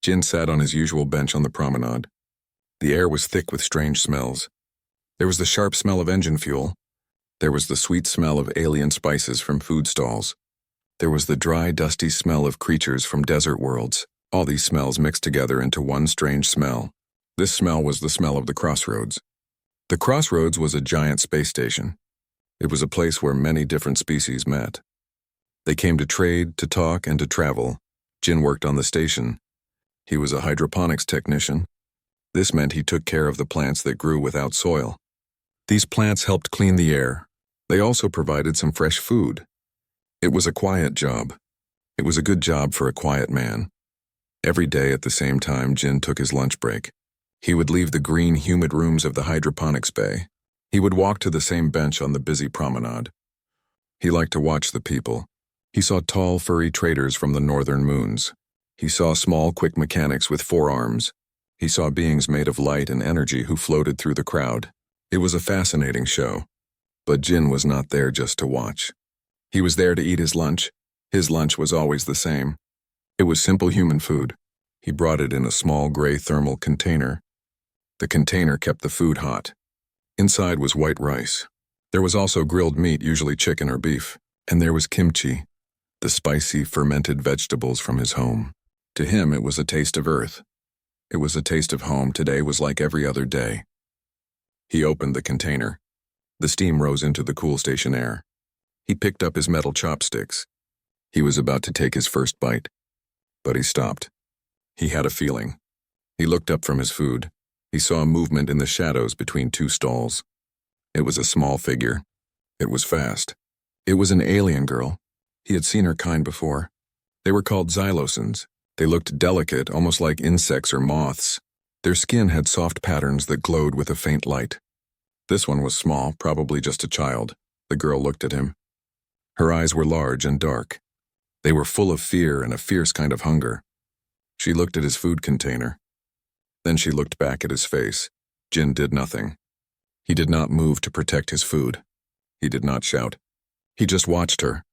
Jin sat on his usual bench on the promenade. The air was thick with strange smells. There was the sharp smell of engine fuel. There was the sweet smell of alien spices from food stalls. There was the dry, dusty smell of creatures from desert worlds. All these smells mixed together into one strange smell. This smell was the smell of the crossroads. The crossroads was a giant space station. It was a place where many different species met. They came to trade, to talk, and to travel. Jin worked on the station. He was a hydroponics technician. This meant he took care of the plants that grew without soil. These plants helped clean the air. They also provided some fresh food. It was a quiet job. It was a good job for a quiet man. Every day at the same time, Jin took his lunch break. He would leave the green, humid rooms of the hydroponics bay. He would walk to the same bench on the busy promenade. He liked to watch the people. He saw tall, furry traders from the northern moons. He saw small, quick mechanics with 4 arms. He saw beings made of light and energy who floated through the crowd. It was a fascinating show. But Jin was not there just to watch. He was there to eat his lunch. His lunch was always the same. It was simple human food. He brought it in a small gray thermal container. The container kept the food hot. Inside was white rice. There was also grilled meat, usually chicken or beef. And there was kimchi, the spicy, fermented vegetables from his home. To him, it was a taste of earth. It was a taste of home. Today was like every other day. He opened the container. The steam rose into the cool station air. He picked up his metal chopsticks. He was about to take his first bite. But he stopped. He had a feeling. He looked up from his food. He saw a movement in the shadows between 2 stalls. It was a small figure. It was fast. It was an alien girl. He had seen her kind before. They were called xylosins. They looked delicate, almost like insects or moths. Their skin had soft patterns that glowed with a faint light. This one was small, probably just a child. The girl looked at him. Her eyes were large and dark. They were full of fear and a fierce kind of hunger. She looked at his food container. Then she looked back at his face. Jin did nothing. He did not move to protect his food. He did not shout. He just watched her.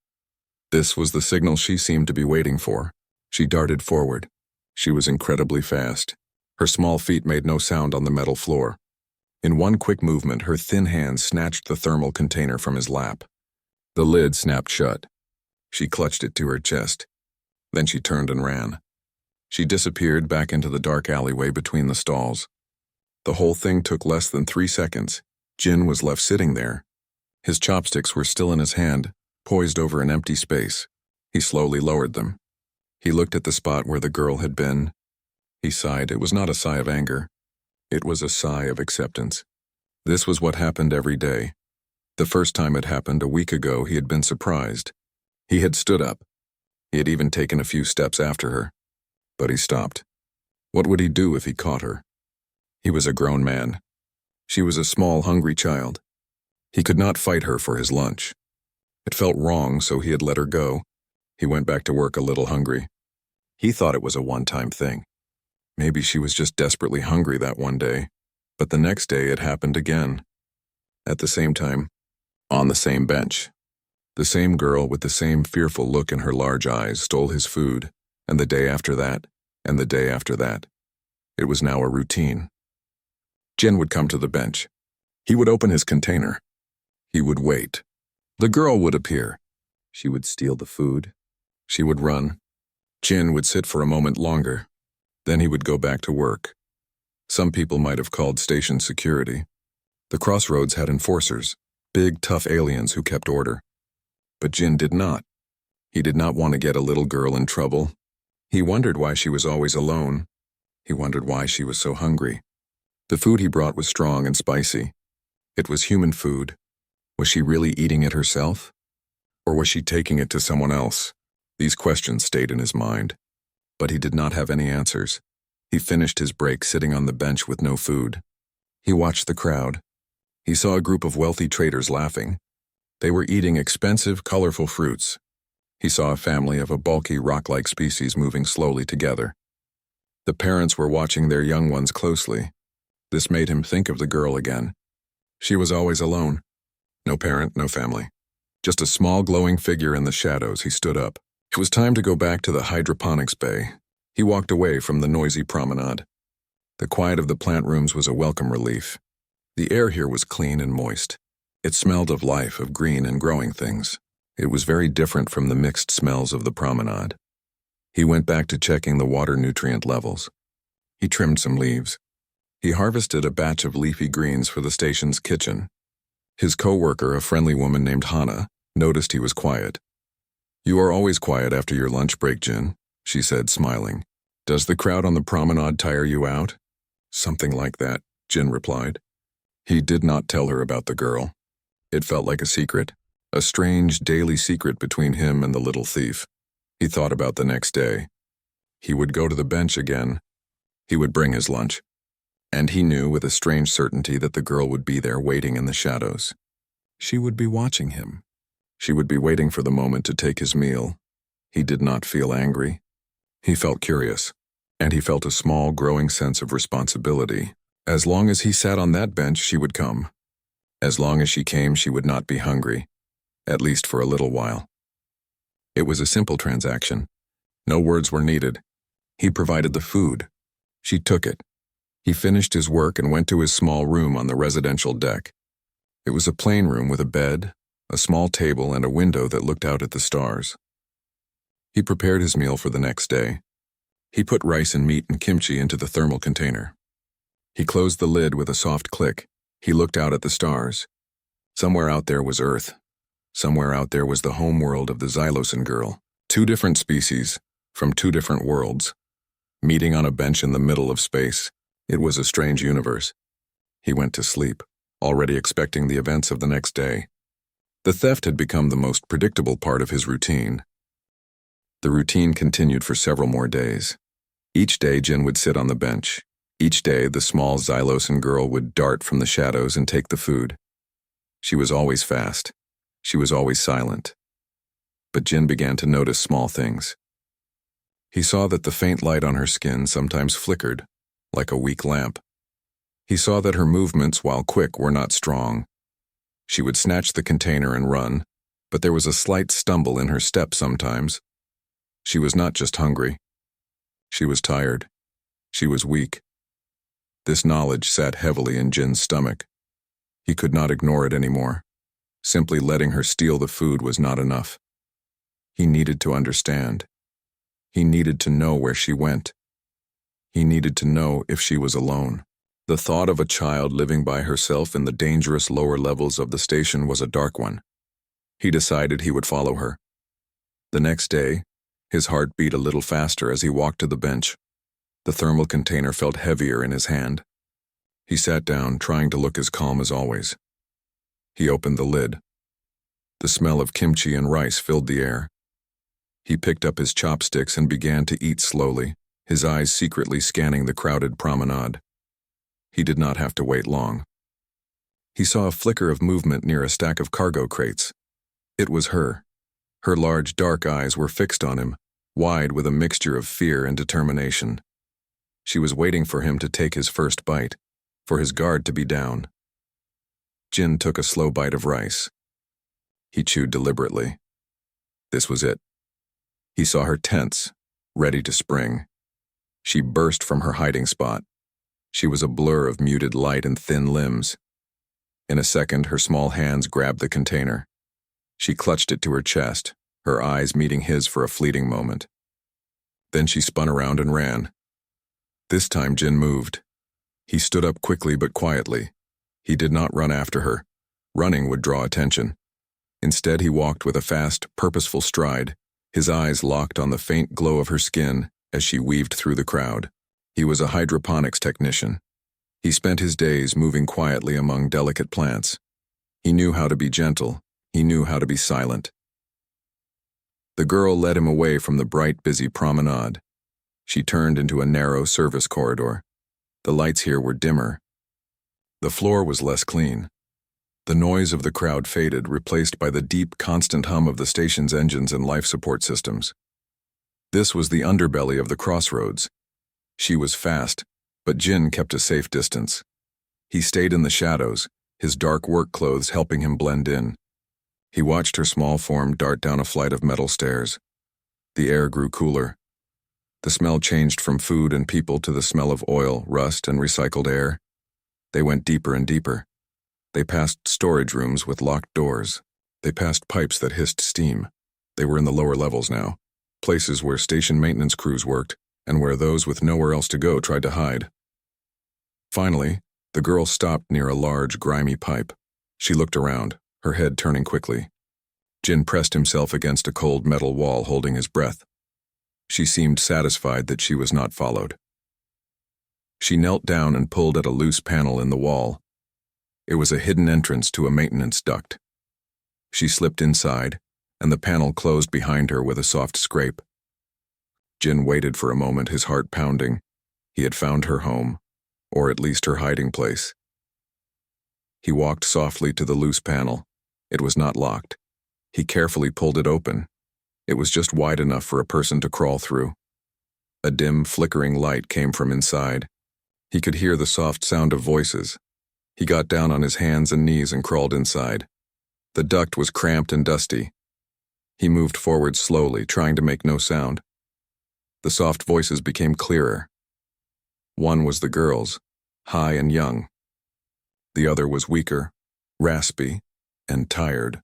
This was the signal she seemed to be waiting for. She darted forward. She was incredibly fast. Her small feet made no sound on the metal floor. In one quick movement, her thin hands snatched the thermal container from his lap. The lid snapped shut. She clutched it to her chest. Then she turned and ran. She disappeared back into the dark alleyway between the stalls. The whole thing took less than 3 seconds. Jin was left sitting there. His chopsticks were still in his hand, poised over an empty space. He slowly lowered them. He looked at the spot where the girl had been. He sighed. It was not a sigh of anger. It was a sigh of acceptance. This was what happened every day. The first time it happened, a week ago, he had been surprised. He had stood up. He had even taken a few steps after her. But he stopped. What would he do if he caught her? He was a grown man. She was a small, hungry child. He could not fight her for his lunch. It felt wrong, so he had let her go. He went back to work a little hungry. He thought it was a one-time thing. Maybe she was just desperately hungry that one day. But the next day it happened again. At the same time, on the same bench. The same girl with the same fearful look in her large eyes stole his food, and the day after that, and the day after that. It was now a routine. Jin would come to the bench. He would open his container. He would wait. The girl would appear. She would steal the food. She would run. Jin would sit for a moment longer. Then he would go back to work. Some people might have called station security. The crossroads had enforcers, big, tough aliens who kept order. But Jin did not. He did not want to get a little girl in trouble. He wondered why she was always alone. He wondered why she was so hungry. The food he brought was strong and spicy. It was human food. Was she really eating it herself? Or was she taking it to someone else? These questions stayed in his mind. But he did not have any answers. He finished his break sitting on the bench with no food. He watched the crowd. He saw a group of wealthy traders laughing. They were eating expensive, colorful fruits. He saw a family of a bulky, rock-like species moving slowly together. The parents were watching their young ones closely. This made him think of the girl again. She was always alone. No parent, no family. Just a small glowing figure in the shadows. He stood up. It was time to go back to the hydroponics bay. He walked away from the noisy promenade. The quiet of the plant rooms was a welcome relief. The air here was clean and moist. It smelled of life, of green and growing things. It was very different from the mixed smells of the promenade. He went back to checking the water nutrient levels. He trimmed some leaves. He harvested a batch of leafy greens for the station's kitchen. His co-worker, a friendly woman named Hannah, noticed he was quiet. "You are always quiet after your lunch break, Jin," she said, smiling. "Does the crowd on the promenade tire you out?" "Something like that," Jin replied. He did not tell her about the girl. It felt like a secret, a strange daily secret between him and the little thief. He thought about the next day. He would go to the bench again. He would bring his lunch. And he knew with a strange certainty that the girl would be there waiting in the shadows. She would be watching him. She would be waiting for the moment to take his meal. He did not feel angry. He felt curious, and he felt a small, growing sense of responsibility. As long as he sat on that bench, she would come. As long as she came, she would not be hungry, at least for a little while. It was a simple transaction. No words were needed. He provided the food. She took it. He finished his work and went to his small room on the residential deck. It was a plain room with a bed, a small table, and a window that looked out at the stars. He prepared his meal for the next day. He put rice and meat and kimchi into the thermal container. He closed the lid with a soft click. He looked out at the stars. Somewhere out there was Earth. Somewhere out there was the home world of the Xylosin girl. Two different species, from two different worlds, meeting on a bench in the middle of space. It was a strange universe. He went to sleep, already expecting the events of the next day. The theft had become the most predictable part of his routine. The routine continued for several more days. Each day, Jin would sit on the bench. Each day, the small Xylosin girl would dart from the shadows and take the food. She was always fast. She was always silent. But Jin began to notice small things. He saw that the faint light on her skin sometimes flickered, like a weak lamp. He saw that her movements, while quick, were not strong. She would snatch the container and run, but there was a slight stumble in her step sometimes. She was not just hungry. She was tired. She was weak. This knowledge sat heavily in Jin's stomach. He could not ignore it anymore. Simply letting her steal the food was not enough. He needed to understand. He needed to know where she went. He needed to know if she was alone. The thought of a child living by herself in the dangerous lower levels of the station was a dark one. He decided he would follow her. The next day, his heart beat a little faster as he walked to the bench. The thermal container felt heavier in his hand. He sat down, trying to look as calm as always. He opened the lid. The smell of kimchi and rice filled the air. He picked up his chopsticks and began to eat slowly, his eyes secretly scanning the crowded promenade. He did not have to wait long. He saw a flicker of movement near a stack of cargo crates. It was her. Her large, dark eyes were fixed on him, wide with a mixture of fear and determination. She was waiting for him to take his first bite, for his guard to be down. Jin took a slow bite of rice. He chewed deliberately. This was it. He saw her tense, ready to spring. She burst from her hiding spot. She was a blur of muted light and thin limbs. In a second, her small hands grabbed the container. She clutched it to her chest, her eyes meeting his for a fleeting moment. Then she spun around and ran. This time Jin moved. He stood up quickly but quietly. He did not run after her. Running would draw attention. Instead, he walked with a fast, purposeful stride, his eyes locked on the faint glow of her skin as she weaved through the crowd. He was a hydroponics technician. He spent his days moving quietly among delicate plants. He knew how to be gentle. He knew how to be silent. The girl led him away from the bright, busy promenade. She turned into a narrow service corridor. The lights here were dimmer. The floor was less clean. The noise of the crowd faded, replaced by the deep, constant hum of the station's engines and life support systems. This was the underbelly of the crossroads. She was fast, but Jin kept a safe distance. He stayed in the shadows, his dark work clothes helping him blend in. He watched her small form dart down a flight of metal stairs. The air grew cooler. The smell changed from food and people to the smell of oil, rust, and recycled air. They went deeper and deeper. They passed storage rooms with locked doors. They passed pipes that hissed steam. They were in the lower levels now, places where station maintenance crews worked and where those with nowhere else to go tried to hide. Finally, the girl stopped near a large, grimy pipe. She looked around, her head turning quickly. Jin pressed himself against a cold metal wall, holding his breath. She seemed satisfied that she was not followed. She knelt down and pulled at a loose panel in the wall. It was a hidden entrance to a maintenance duct. She slipped inside, and the panel closed behind her with a soft scrape. Jin waited for a moment, his heart pounding. He had found her home, or at least her hiding place. He walked softly to the loose panel. It was not locked. He carefully pulled it open. It was just wide enough for a person to crawl through. A dim, flickering light came from inside. He could hear the soft sound of voices. He got down on his hands and knees and crawled inside. The duct was cramped and dusty. He moved forward slowly, trying to make no sound. The soft voices became clearer. One was the girl's, high and young. The other was weaker, raspy, and tired.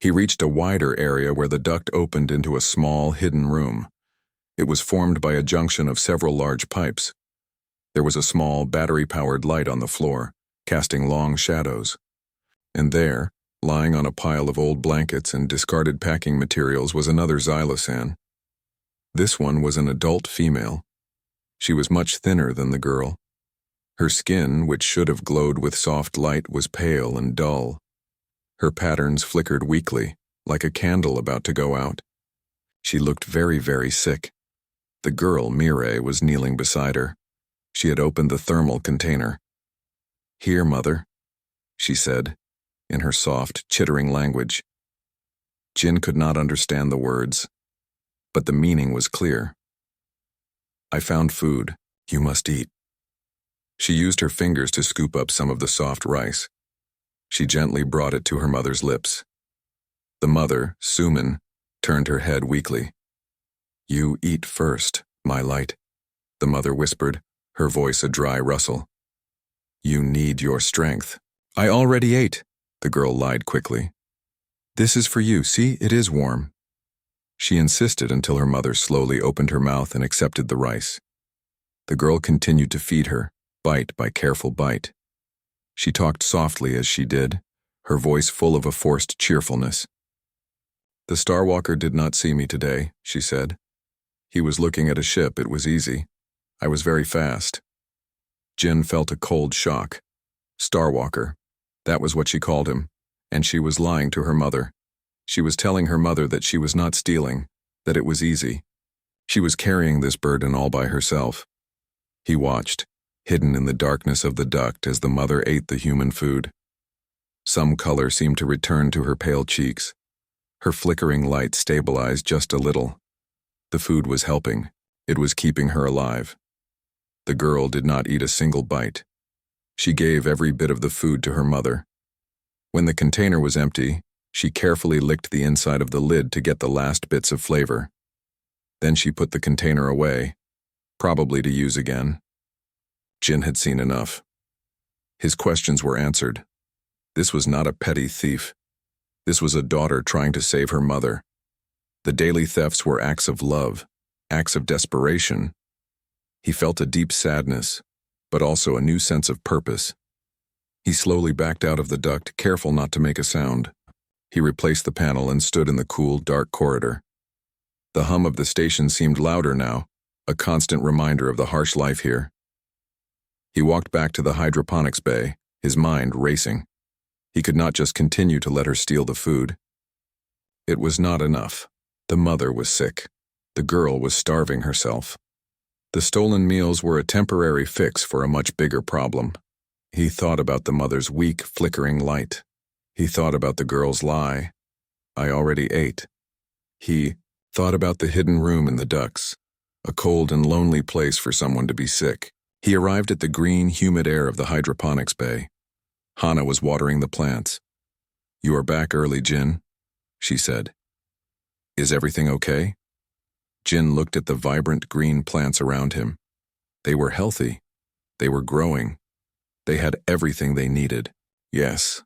He reached a wider area where the duct opened into a small, hidden room. It was formed by a junction of several large pipes. There was a small, battery-powered light on the floor, casting long shadows. And there, lying on a pile of old blankets and discarded packing materials, was another xylosan. This one was an adult female. She was much thinner than the girl. Her skin, which should have glowed with soft light, was pale and dull. Her patterns flickered weakly, like a candle about to go out. She looked very, very sick. The girl, Mireille, was kneeling beside her. She had opened the thermal container. "Here, mother," she said, in her soft, chittering language. Jin could not understand the words, but the meaning was clear. "I found food. You must eat." She used her fingers to scoop up some of the soft rice. She gently brought it to her mother's lips. The mother, Suman, turned her head weakly. "You eat first, my light," the mother whispered, her voice a dry rustle. "You need your strength." "I already ate," the girl lied quickly. "This is for you, see, it is warm." She insisted until her mother slowly opened her mouth and accepted the rice. The girl continued to feed her, bite by careful bite. She talked softly as she did, her voice full of a forced cheerfulness. "The Starwalker did not see me today," she said. "He was looking at a ship, it was easy. I was very fast." Jin felt a cold shock. Starwalker. That was what she called him, and she was lying to her mother. She was telling her mother that she was not stealing, that it was easy. She was carrying this burden all by herself. He watched, hidden in the darkness of the duct as the mother ate the human food. Some color seemed to return to her pale cheeks. Her flickering light stabilized just a little. The food was helping. It was keeping her alive. The girl did not eat a single bite. She gave every bit of the food to her mother. When the container was empty, she carefully licked the inside of the lid to get the last bits of flavor. Then she put the container away, probably to use again. Jin had seen enough. His questions were answered. This was not a petty thief. This was a daughter trying to save her mother. The daily thefts were acts of love, acts of desperation. He felt a deep sadness, but also a new sense of purpose. He slowly backed out of the duct, careful not to make a sound. He replaced the panel and stood in the cool, dark corridor. The hum of the station seemed louder now, a constant reminder of the harsh life here. He walked back to the hydroponics bay, his mind racing. He could not just continue to let her steal the food. It was not enough. The mother was sick. The girl was starving herself. The stolen meals were a temporary fix for a much bigger problem. He thought about the mother's weak, flickering light. He thought about the girl's lie. "I already ate." He thought about the hidden room in the ducts, a cold and lonely place for someone to be sick. He arrived at the green, humid air of the hydroponics bay. Hana was watering the plants. "You are back early, Jin," she said. "Is everything okay?" Jin looked at the vibrant green plants around him. They were healthy. They were growing. They had everything they needed. "Yes,"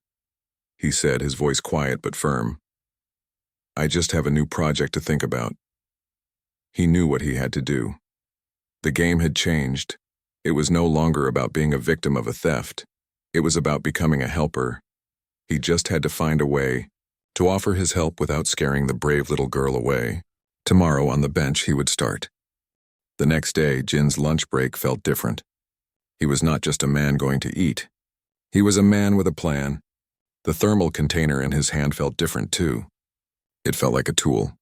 he said, his voice quiet but firm. "I just have a new project to think about." He knew what he had to do. The game had changed. It was no longer about being a victim of a theft. It was about becoming a helper. He just had to find a way to offer his help without scaring the brave little girl away. Tomorrow on the bench he would start. The next day, Jin's lunch break felt different. He was not just a man going to eat. He was a man with a plan. The thermal container in his hand felt different too. It felt like a tool.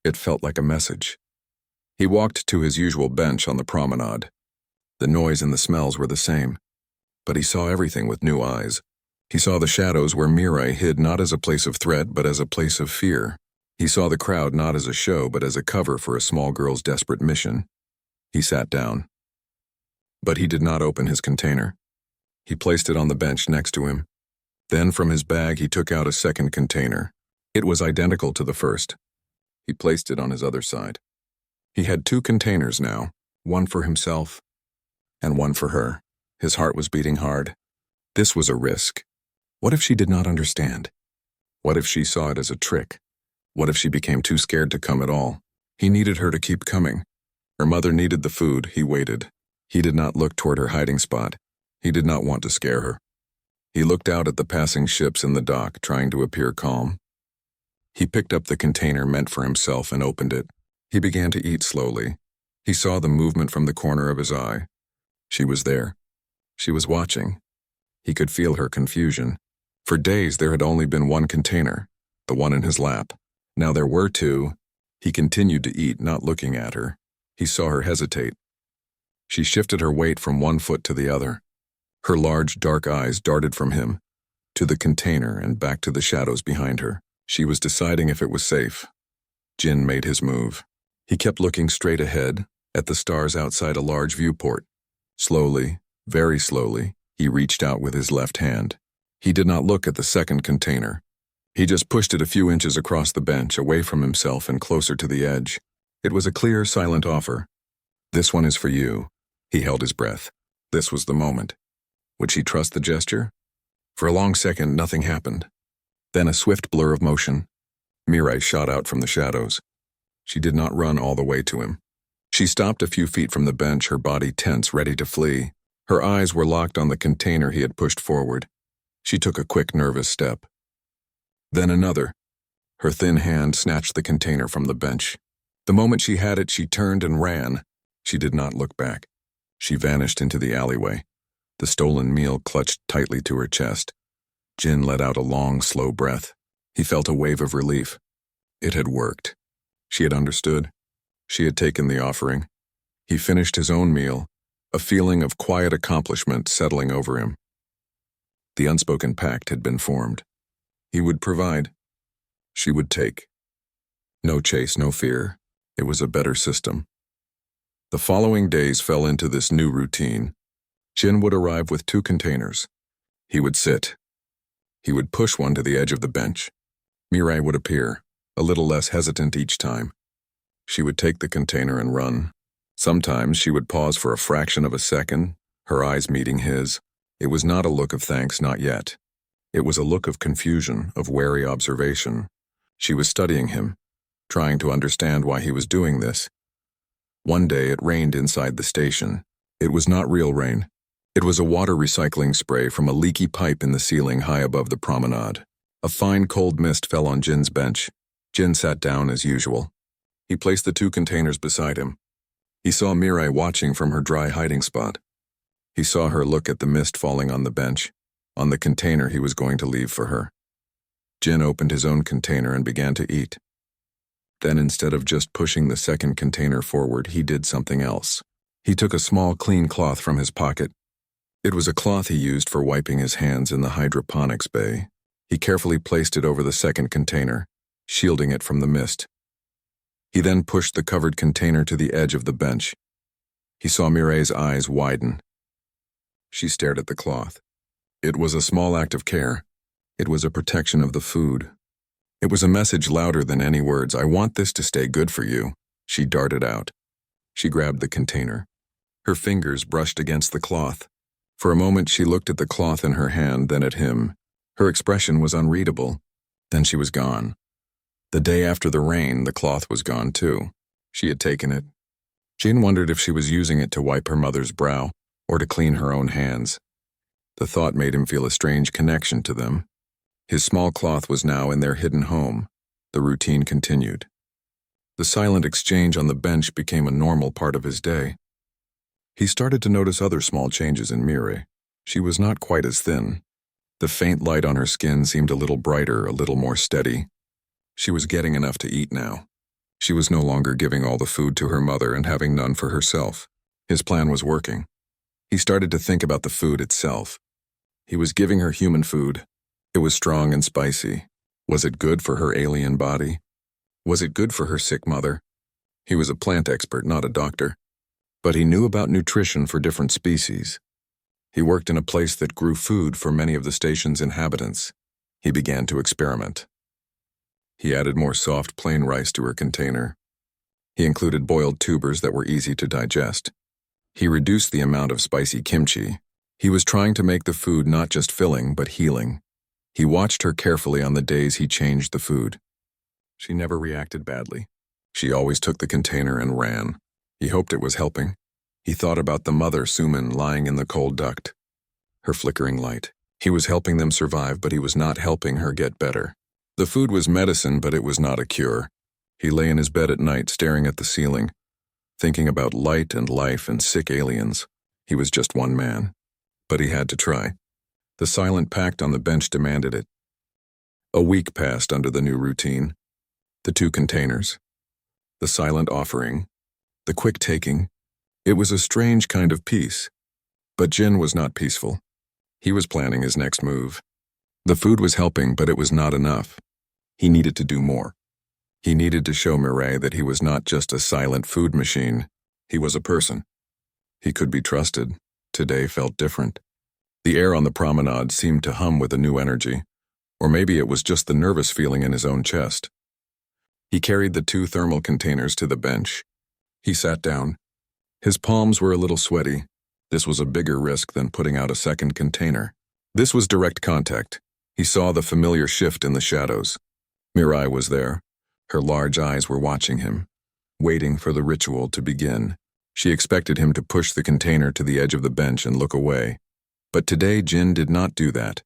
It felt like a message. He walked to his usual bench on the promenade. The noise and the smells were the same, but he saw everything with new eyes. He saw the shadows where Mirai hid not as a place of threat but as a place of fear. He saw the crowd not as a show but as a cover for a small girl's desperate mission. He sat down. But he did not open his container. He placed it on the bench next to him. Then from his bag he took out a second container. It was identical to the first. He placed it on his other side. He had 2 containers now, one for himself and one for her. His heart was beating hard. This was a risk. What if she did not understand? What if she saw it as a trick? What if she became too scared to come at all? He needed her to keep coming. Her mother needed the food. He waited. He did not look toward her hiding spot. He did not want to scare her. He looked out at the passing ships in the dock, trying to appear calm. He picked up the container meant for himself and opened it. He began to eat slowly. He saw the movement from the corner of his eye. She was there. She was watching. He could feel her confusion. For days there had only been one container, the one in his lap. Now there were 2. He continued to eat, not looking at her. He saw her hesitate. She shifted her weight from one foot to the other. Her large, dark eyes darted from him to the container and back to the shadows behind her. She was deciding if it was safe. Jin made his move. He kept looking straight ahead, at the stars outside a large viewport. Slowly, very slowly, he reached out with his left hand. He did not look at the second container. He just pushed it a few inches across the bench, away from himself and closer to the edge. It was a clear, silent offer. "This one is for you." He held his breath. This was the moment. Would she trust the gesture? For a long second, nothing happened. Then a swift blur of motion. Mirai shot out from the shadows. She did not run all the way to him. She stopped a few feet from the bench, her body tense, ready to flee. Her eyes were locked on the container he had pushed forward. She took a quick, nervous step. Then another. Her thin hand snatched the container from the bench. The moment she had it, she turned and ran. She did not look back. She vanished into the alleyway, the stolen meal clutched tightly to her chest. Jin let out a long, slow breath. He felt a wave of relief. It had worked. She had understood. She had taken the offering. He finished his own meal, a feeling of quiet accomplishment settling over him. The unspoken pact had been formed. He would provide. She would take. No chase, no fear. It was a better system. The following days fell into this new routine. Jin would arrive with 2 containers. He would sit. He would push one to the edge of the bench. Mirai would appear, a little less hesitant each time. She would take the container and run. Sometimes she would pause for a fraction of a second, her eyes meeting his. It was not a look of thanks, not yet. It was a look of confusion, of wary observation. She was studying him, trying to understand why he was doing this. One day it rained inside the station. It was not real rain. It was a water recycling spray from a leaky pipe in the ceiling high above the promenade. A fine cold mist fell on Jin's bench. Jin sat down as usual. He placed the 2 containers beside him. He saw Mirai watching from her dry hiding spot. He saw her look at the mist falling on the bench, on the container he was going to leave for her. Jin opened his own container and began to eat. Then instead of just pushing the second container forward, he did something else. He took a small clean cloth from his pocket. It was a cloth he used for wiping his hands in the hydroponics bay. He carefully placed it over the second container, shielding it from the mist. He then pushed the covered container to the edge of the bench. He saw Mirai's eyes widen. She stared at the cloth. It was a small act of care. It was a protection of the food. It was a message louder than any words. "I want this to stay good for you." She darted out. She grabbed the container. Her fingers brushed against the cloth. For a moment she looked at the cloth in her hand, then at him. Her expression was unreadable. Then she was gone. The day after the rain, the cloth was gone too. She had taken it. Jin wondered if she was using it to wipe her mother's brow or to clean her own hands. The thought made him feel a strange connection to them. His small cloth was now in their hidden home. The routine continued. The silent exchange on the bench became a normal part of his day. He started to notice other small changes in Mireille. She was not quite as thin. The faint light on her skin seemed a little brighter, a little more steady. She was getting enough to eat now. She was no longer giving all the food to her mother and having none for herself. His plan was working. He started to think about the food itself. He was giving her human food. It was strong and spicy. Was it good for her alien body? Was it good for her sick mother? He was a plant expert, not a doctor. But he knew about nutrition for different species. He worked in a place that grew food for many of the station's inhabitants. He began to experiment. He added more soft, plain rice to her container. He included boiled tubers that were easy to digest. He reduced the amount of spicy kimchi. He was trying to make the food not just filling, but healing. He watched her carefully on the days he changed the food. She never reacted badly. She always took the container and ran. He hoped it was helping. He thought about the mother, Suman, lying in the cold duct. Her flickering light. He was helping them survive, but he was not helping her get better. The food was medicine, but it was not a cure. He lay in his bed at night, staring at the ceiling, thinking about light and life and sick aliens. He was just one man. But he had to try. The silent pact on the bench demanded it. A week passed under the new routine. The 2 containers. The silent offering. The quick taking. It was a strange kind of peace. But Jin was not peaceful. He was planning his next move. The food was helping, but it was not enough. He needed to do more. He needed to show Mireille that he was not just a silent food machine. He was a person. He could be trusted. Today felt different. The air on the promenade seemed to hum with a new energy. Or maybe it was just the nervous feeling in his own chest. He carried the 2 thermal containers to the bench. He sat down. His palms were a little sweaty. This was a bigger risk than putting out a second container. This was direct contact. He saw the familiar shift in the shadows. Mireille was there. Her large eyes were watching him, waiting for the ritual to begin. She expected him to push the container to the edge of the bench and look away. But today Jin did not do that.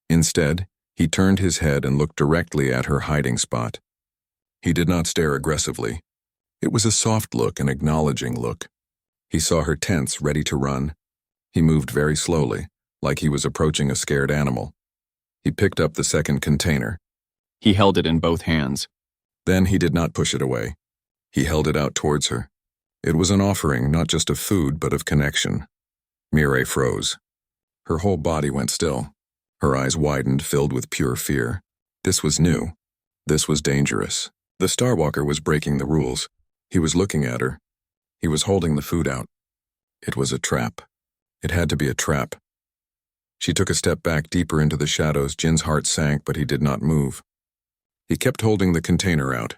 Instead, he turned his head and looked directly at her hiding spot. He did not stare aggressively. It was a soft look, an acknowledging look. He saw her tense, ready to run. He moved very slowly, like he was approaching a scared animal. He picked up the second container. He held it in both hands. Then he did not push it away. He held it out towards her. It was an offering, not just of food, but of connection. Mireille froze. Her whole body went still. Her eyes widened, filled with pure fear. This was new. This was dangerous. The Starwalker was breaking the rules. He was looking at her. He was holding the food out. It was a trap. It had to be a trap. She took a step back deeper into the shadows. Jin's heart sank, but he did not move. He kept holding the container out.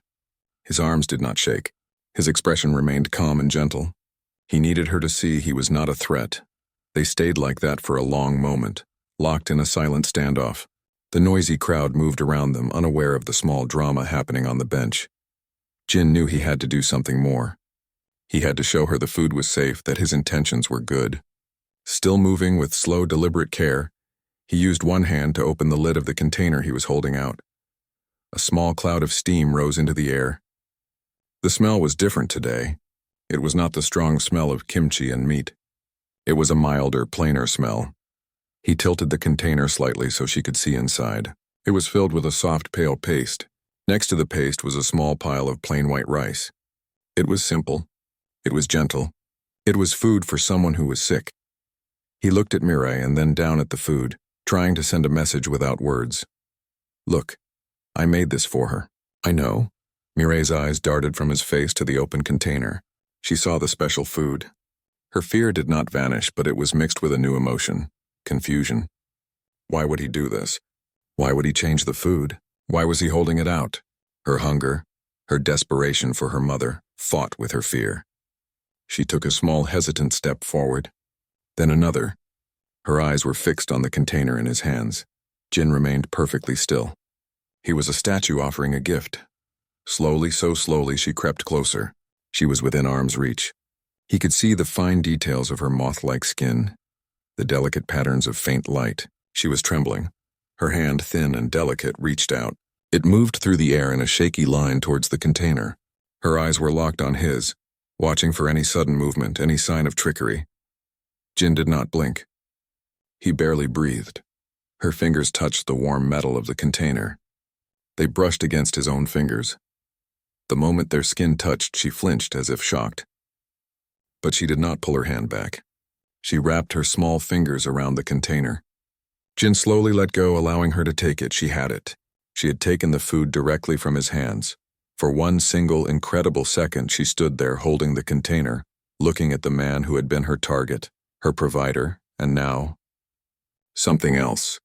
His arms did not shake. His expression remained calm and gentle. He needed her to see he was not a threat. They stayed like that for a long moment, locked in a silent standoff. The noisy crowd moved around them, unaware of the small drama happening on the bench. Jin knew he had to do something more. He had to show her the food was safe, that his intentions were good. Still moving with slow, deliberate care, he used one hand to open the lid of the container he was holding out. A small cloud of steam rose into the air. The smell was different today. It was not the strong smell of kimchi and meat. It was a milder, plainer smell. He tilted the container slightly so she could see inside. It was filled with a soft, pale paste. Next to the paste was a small pile of plain white rice. It was simple. It was gentle. It was food for someone who was sick. He looked at Mireille and then down at the food, trying to send a message without words. Look, I made this for her. I know. Mireille's eyes darted from his face to the open container. She saw the special food. Her fear did not vanish, but it was mixed with a new emotion, confusion. Why would he do this? Why would he change the food? Why was he holding it out? Her hunger, her desperation for her mother. fought with her fear. She took a small hesitant step forward, then another. Her eyes were fixed on the container in his hands. Jin remained perfectly still. He was a statue offering a gift. Slowly, so slowly, she crept closer. She was within arm's reach. He could see the fine details of her moth-like skin, the delicate patterns of faint light. She was trembling. Her hand, thin and delicate, reached out. It moved through the air in a shaky line towards the container. Her eyes were locked on his, watching for any sudden movement, any sign of trickery. Jin did not blink. He barely breathed. Her fingers touched the warm metal of the container. They brushed against his own fingers. The moment their skin touched, she flinched as if shocked. But she did not pull her hand back. She wrapped her small fingers around the container. Jin slowly let go, allowing her to take it. She had it. She had taken the food directly from his hands. For one single, incredible second, she stood there holding the container, looking at the man who had been her target, her provider, and now, something else.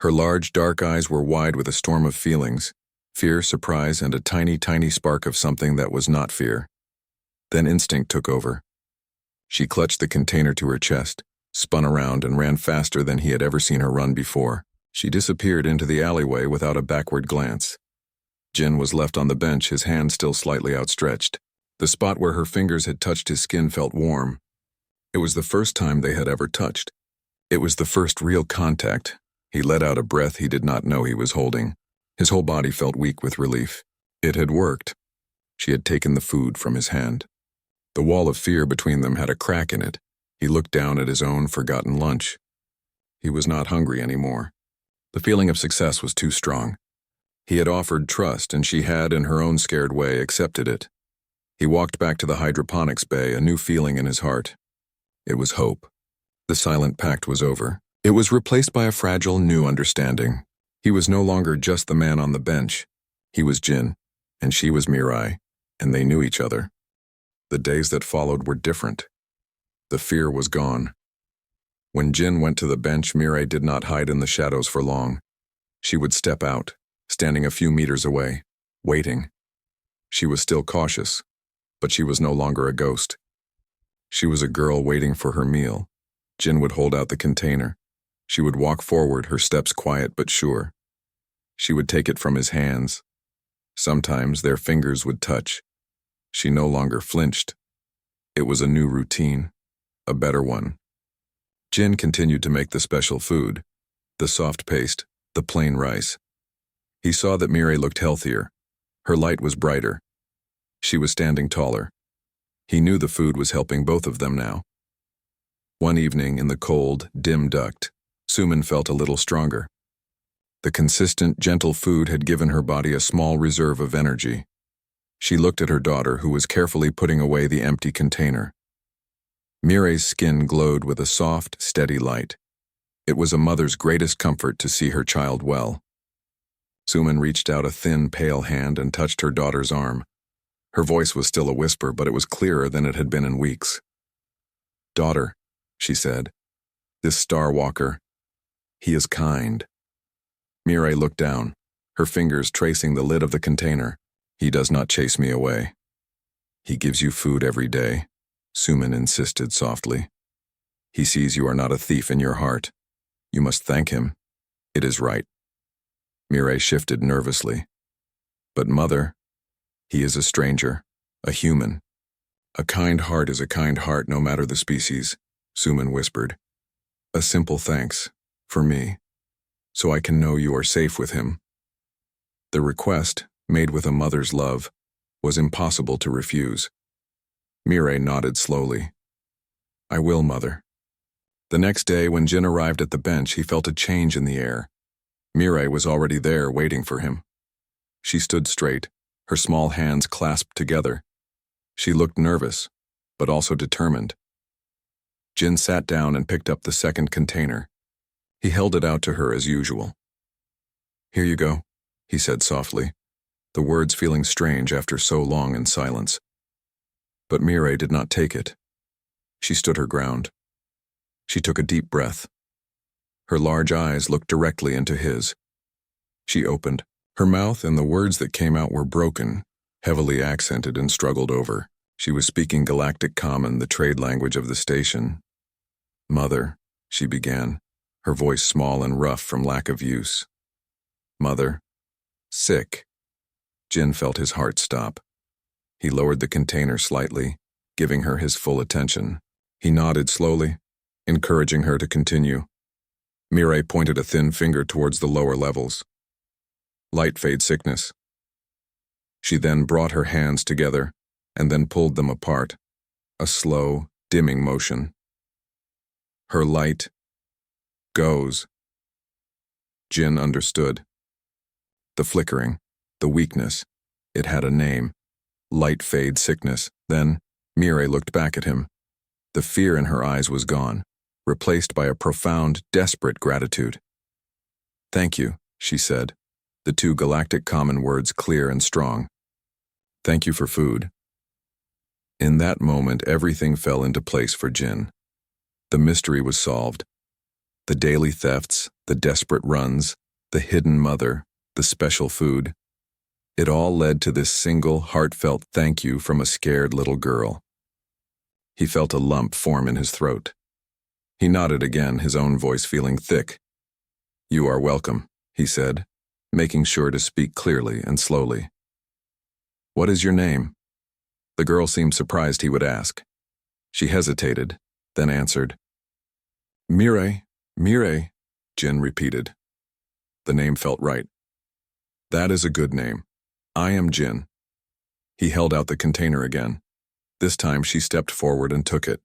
Her large, dark eyes were wide with a storm of feelings, fear, surprise, and a tiny, tiny spark of something that was not fear. Then instinct took over. She clutched the container to her chest, spun around, and ran faster than he had ever seen her run before. She disappeared into the alleyway without a backward glance. Jin was left on the bench, his hand still slightly outstretched. The spot where her fingers had touched his skin felt warm. It was the first time they had ever touched. It was the first real contact. He let out a breath he did not know he was holding. His whole body felt weak with relief. It had worked. She had taken the food from his hand. The wall of fear between them had a crack in it. He looked down at his own forgotten lunch. He was not hungry anymore. The feeling of success was too strong. He had offered trust, and she had, in her own scared way, accepted it. He walked back to the hydroponics bay, a new feeling in his heart. It was hope. The silent pact was over. It was replaced by a fragile new understanding. He was no longer just the man on the bench. He was Jin, and she was Mirai, and they knew each other. The days that followed were different. The fear was gone. When Jin went to the bench, Mirai did not hide in the shadows for long. She would step out, standing a few meters away, waiting. She was still cautious, but she was no longer a ghost. She was a girl waiting for her meal. Jin would hold out the container. She would walk forward, her steps quiet but sure. She would take it from his hands. Sometimes their fingers would touch. She no longer flinched. It was a new routine, a better one. Jin continued to make the special food, the soft paste, the plain rice. He saw that Mirai looked healthier. Her light was brighter. She was standing taller. He knew the food was helping both of them now. One evening in the cold, dim duct, Suman felt a little stronger. The consistent, gentle food had given her body a small reserve of energy. She looked at her daughter, who was carefully putting away the empty container. Mirai's skin glowed with a soft, steady light. It was a mother's greatest comfort to see her child well. Suman reached out a thin, pale hand and touched her daughter's arm. Her voice was still a whisper, but it was clearer than it had been in weeks. "Daughter," she said, "this Star Walker, he is kind." Mirai looked down, her fingers tracing the lid of the container. "He does not chase me away. He gives you food every day," Suman insisted softly. "He sees you are not a thief in your heart. You must thank him. It is right." Mirai shifted nervously. "But mother, he is a stranger, a human. A kind heart is a kind heart no matter the species," Suman whispered. "A simple thanks, for me, so I can know you are safe with him." The request, made with a mother's love, was impossible to refuse. Mirai nodded slowly. "I will, mother." The next day, when Jin arrived at the bench, he felt a change in the air. Mirai was already there, waiting for him. She stood straight, her small hands clasped together. She looked nervous, but also determined. Jin sat down and picked up the second container. He held it out to her as usual. "Here you go," he said softly, the words feeling strange after so long in silence. But Mirai did not take it. She stood her ground. She took a deep breath. Her large eyes looked directly into his. She opened. Her mouth and the words that came out were broken. heavily accented and struggled over. She was speaking Galactic Common, the trade language of the station. "Mother," she began, her voice small and rough from lack of use. "Mother. Sick." Jin felt his heart stop. He lowered the container slightly, giving her his full attention. He nodded slowly, encouraging her to continue. Mirai pointed a thin finger towards the lower levels. "Light fade sickness." She then brought her hands together and then pulled them apart, a slow, dimming motion. "Her light goes." Jin understood. The flickering, the weakness, it had a name. Light fade sickness. Then, Mirai looked back at him. The fear in her eyes was gone, replaced by a profound, desperate gratitude. "Thank you," she said, the two Galactic Common words clear and strong. "Thank you for food." In that moment, everything fell into place for Jin. The mystery was solved. The daily thefts, the desperate runs, the hidden mother, the special food. It all led to this single, heartfelt thank you from a scared little girl. He felt a lump form in his throat. He nodded again, his own voice feeling thick. "You are welcome," he said, making sure to speak clearly and slowly. "What is your name?" The girl seemed surprised he would ask. She hesitated, then answered. "Mirai, Mirai," Jin repeated. The name felt right. "That is a good name. I am Jin." He held out the container again. This time she stepped forward and took it.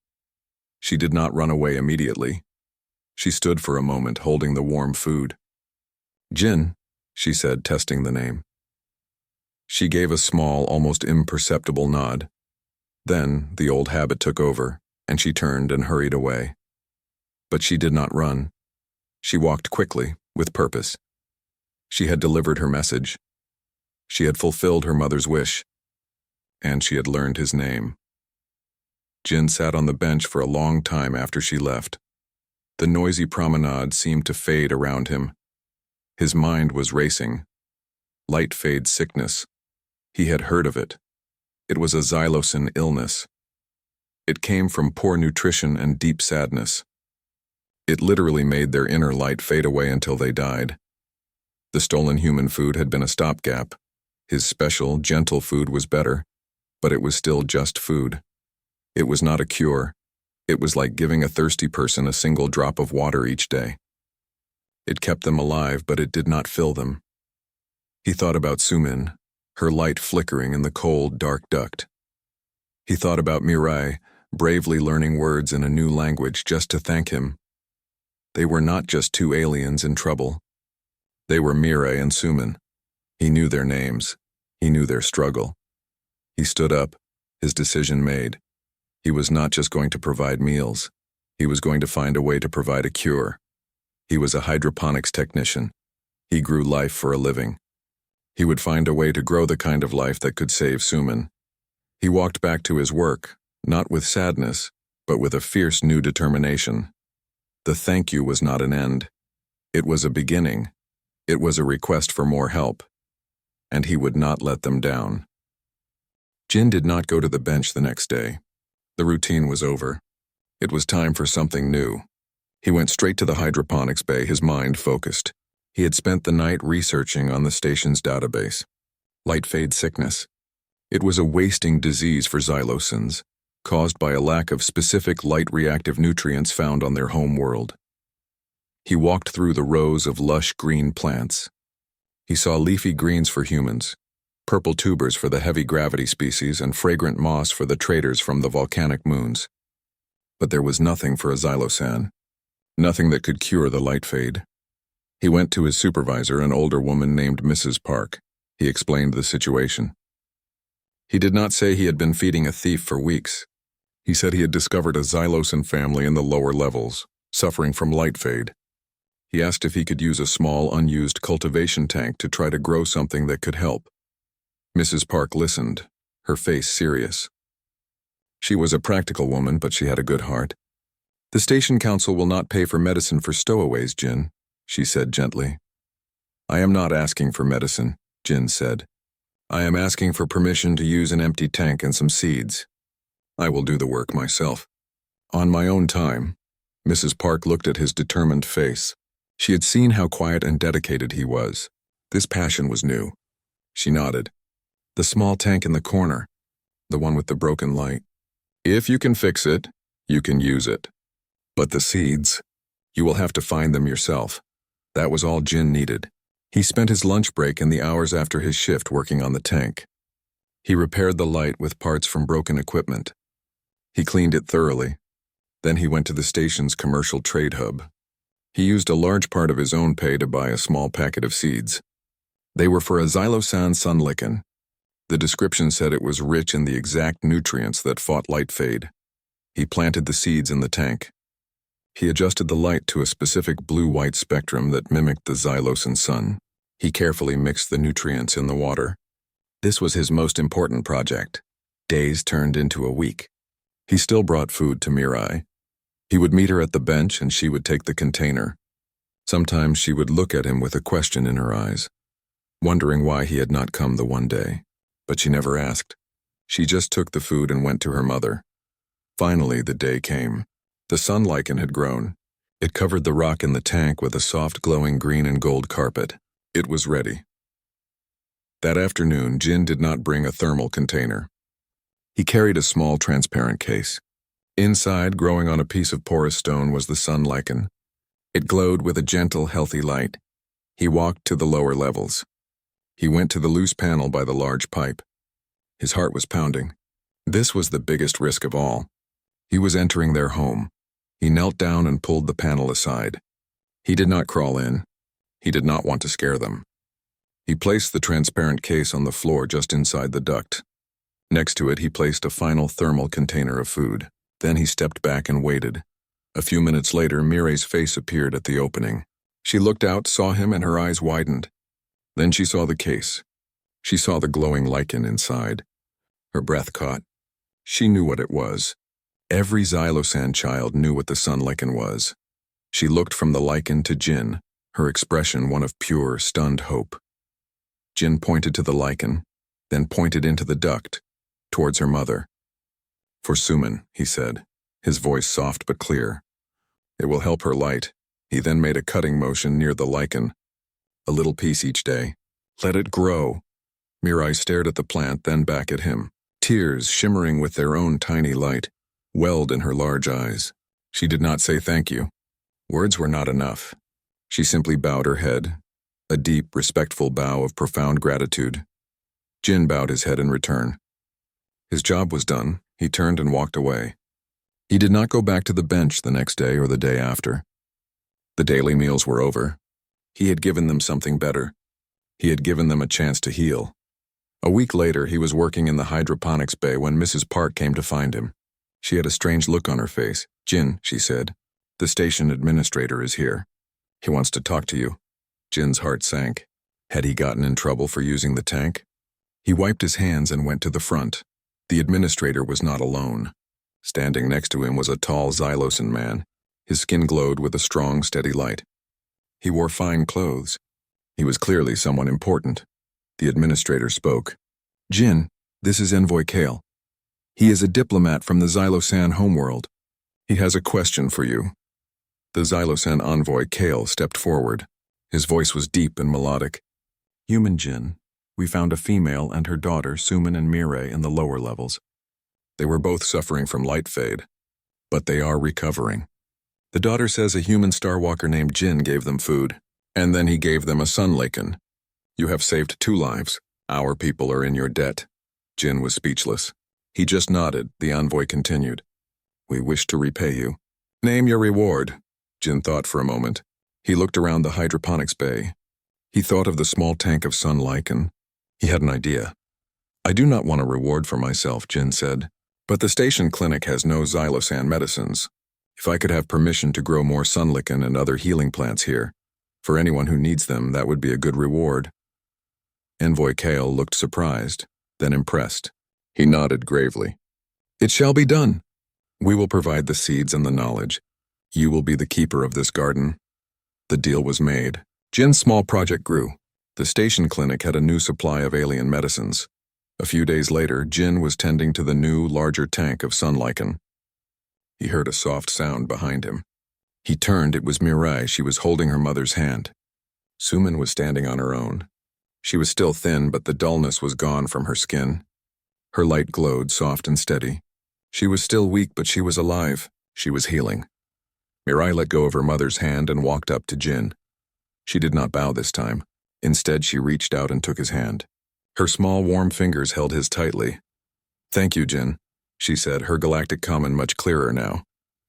She did not run away immediately. She stood for a moment holding the warm food. "Jin," she said, testing the name. She gave a small, almost imperceptible nod. Then the old habit took over, and she turned and hurried away. But she did not run. She walked quickly, with purpose. She had delivered her message. She had fulfilled her mother's wish. And she had learned his name. Jin sat on the bench for a long time after she left. The noisy promenade seemed to fade around him. His mind was racing. Light fade sickness. He had heard of it. It was a xylosin illness. It came from poor nutrition and deep sadness. It literally made their inner light fade away until they died. The stolen human food had been a stopgap. His special, gentle food was better, but it was still just food. It was not a cure. It was like giving a thirsty person a single drop of water each day. It kept them alive, but it did not fill them. He thought about Sumin, her light flickering in the cold, dark duct. He thought about Mirai, bravely learning words in a new language just to thank him. They were not just two aliens in trouble. They were Mirai and Sumin. He knew their names. He knew their struggle. He stood up, his decision made. He was not just going to provide meals. He was going to find a way to provide a cure. He was a hydroponics technician. He grew life for a living. He would find a way to grow the kind of life that could save Sumin. He walked back to his work, not with sadness, but with a fierce new determination. The thank you was not an end. It was a beginning. It was a request for more help. And he would not let them down. Jin did not go to the bench the next day. The routine was over. It was time for something new. He went straight to the hydroponics bay, his mind focused. He had spent the night researching on the station's database. Light fade sickness. It was a wasting disease for xylosins, caused by a lack of specific light-reactive nutrients found on their home world. He walked through the rows of lush green plants. He saw leafy greens for humans, purple tubers for the heavy gravity species, and fragrant moss for the traders from the volcanic moons. But there was nothing for a xylosan, nothing that could cure the light fade. He went to his supervisor, an older woman named Mrs. Park. He explained the situation. He did not say he had been feeding a thief for weeks. He said he had discovered a xylosin family in the lower levels, suffering from light fade. He asked if he could use a small, unused cultivation tank to try to grow something that could help. Mrs. Park listened, her face serious. She was a practical woman, but she had a good heart. "The station council will not pay for medicine for stowaways, Jin," she said gently. "I am not asking for medicine," Jin said. I am asking for permission to use an empty tank and some seeds. I will do the work myself. On my own time. Mrs. Park looked at his determined face. She had seen how quiet and dedicated he was. This passion was new. She nodded. The small tank in the corner, the one with the broken light. If you can fix it, you can use it. But the seeds, you will have to find them yourself. That was all Jin needed. He spent his lunch break and the hours after his shift working on the tank. He repaired the light with parts from broken equipment. He cleaned it thoroughly. Then he went to the station's commercial trade hub. He used a large part of his own pay to buy a small packet of seeds. They were for a xylosan sunlichen. The description said it was rich in the exact nutrients that fought light fade. He planted the seeds in the tank. He adjusted the light to a specific blue-white spectrum that mimicked the xylosan sun. He carefully mixed the nutrients in the water. This was his most important project. Days turned into a week. He still brought food to Mirai. He would meet her at the bench and she would take the container. Sometimes she would look at him with a question in her eyes, wondering why he had not come the one day. But she never asked. She just took the food and went to her mother. Finally, the day came. The sun lichen had grown. It covered the rock in the tank with a soft glowing green and gold carpet. It was ready. That afternoon, Jin did not bring a thermal container. He carried a small transparent case. Inside, growing on a piece of porous stone, was the sun lichen. It glowed with a gentle, healthy light. He walked to the lower levels. He went to the loose panel by the large pipe. His heart was pounding. This was the biggest risk of all. He was entering their home. He knelt down and pulled the panel aside. He did not crawl in. He did not want to scare them. He placed the transparent case on the floor just inside the duct. Next to it, he placed a final thermal container of food. Then he stepped back and waited. A few minutes later, Mirai's face appeared at the opening. She looked out, saw him, and her eyes widened. Then she saw the case. She saw the glowing lichen inside. Her breath caught. She knew what it was. Every xylosan child knew what the sun lichen was. She looked from the lichen to Jin, her expression one of pure, stunned hope. Jin pointed to the lichen, then pointed into the duct, towards her mother. For Suman, he said, his voice soft but clear. It will help her light. He then made a cutting motion near the lichen. A little piece each day. Let it grow. Mirai stared at the plant, then back at him. Tears, shimmering with their own tiny light, welled in her large eyes. She did not say thank you. Words were not enough. She simply bowed her head, a deep, respectful bow of profound gratitude. Jin bowed his head in return. His job was done. He turned and walked away. He did not go back to the bench the next day or the day after. The daily meals were over. He had given them something better. He had given them a chance to heal. A week later, he was working in the hydroponics bay when Mrs. Park came to find him. She had a strange look on her face. Jin, she said, the station administrator is here. He wants to talk to you. Jin's heart sank. Had he gotten in trouble for using the tank? He wiped his hands and went to the front. The administrator was not alone. Standing next to him was a tall xylosan man. His skin glowed with a strong, steady light. He wore fine clothes. He was clearly someone important. The administrator spoke. Jin, this is Envoy Kale. He is a diplomat from the Xylosan homeworld. He has a question for you. The Xylosan envoy Kale stepped forward. His voice was deep and melodic. Human Jin, we found a female and her daughter, Suman and Mirai, in the lower levels. They were both suffering from light fade, but they are recovering. The daughter says a human starwalker named Jin gave them food, and then he gave them a sun lichen. You have saved 2 lives. Our people are in your debt. Jin was speechless. He just nodded. The envoy continued. We wish to repay you. Name your reward. Jin thought for a moment. He looked around the hydroponics bay. He thought of the small tank of sun lichen. He had an idea. I do not want a reward for myself, Jin said, but the station clinic has no xylosan medicines. If I could have permission to grow more sun lichen and other healing plants here, for anyone who needs them, that would be a good reward. Envoy Kale looked surprised, then impressed. He nodded gravely. It shall be done. We will provide the seeds and the knowledge. You will be the keeper of this garden. The deal was made. Jin's small project grew. The station clinic had a new supply of alien medicines. A few days later, Jin was tending to the new, larger tank of sun lichen. He heard a soft sound behind him. He turned. It was Mirai. She was holding her mother's hand. Sumin was standing on her own. She was still thin, but the dullness was gone from her skin. Her light glowed, soft and steady. She was still weak, but she was alive. She was healing. Mirai let go of her mother's hand and walked up to Jin. She did not bow this time. Instead, she reached out and took his hand. Her small, warm fingers held his tightly. "Thank you, Jin," she said, her galactic common much clearer now.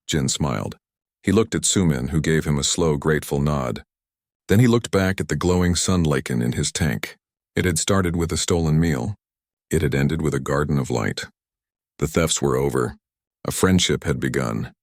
Jin smiled. He looked at Sumin, who gave him a slow, grateful nod. Then he looked back at the glowing sun lichen in his tank. It had started with a stolen meal. It had ended with a garden of light. The thefts were over. A friendship had begun.